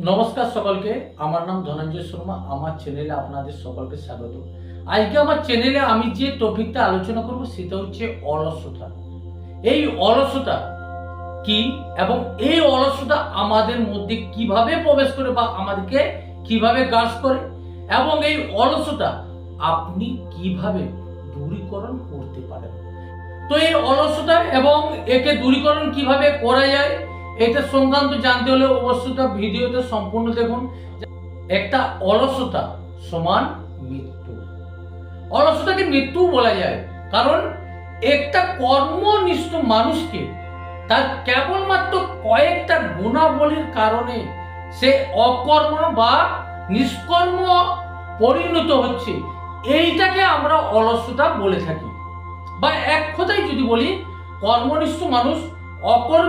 নমস্কার সকলকে। আমার নাম ধনঞ্জয় শর্মা। আমার চ্যানেলে আপনাদের সকলকে স্বাগত। আজকে আমার চ্যানেলে আমি যে টপিকটা আলোচনা করব সেটা হচ্ছে অলসতা। এই অলসতা কি এবং এই অলসতা আমাদের মধ্যে কিভাবে প্রবেশ করে বা আমাদেরকে কিভাবে গ্রাস করে এবং এই অলসতা আপনি কিভাবে দূরীকরণ করতে পারেন। তো এই অলসতা এবং একে দূরীকরণ কিভাবে করা যায় এটা সংক্রান্ত জানতে হলে অবশ্যই ভিডিওতে সম্পূর্ণ দেখুন। একটা অলসতা সমান মৃত্যু। অলসতাকে মৃত্যু বলা যায় কারণ একটা কর্মনিষ্ঠ মানুষকে তার কেবলমাত্র কয়েকটা গুণাবলীর কারণে সে অকর্ম বা নিষ্কর্ম পরিণত হচ্ছে, এইটাকে আমরা অলসতা বলে থাকি। বা এক কথায় যদি বলি, কর্মনিষ্ঠ মানুষ অকর্ম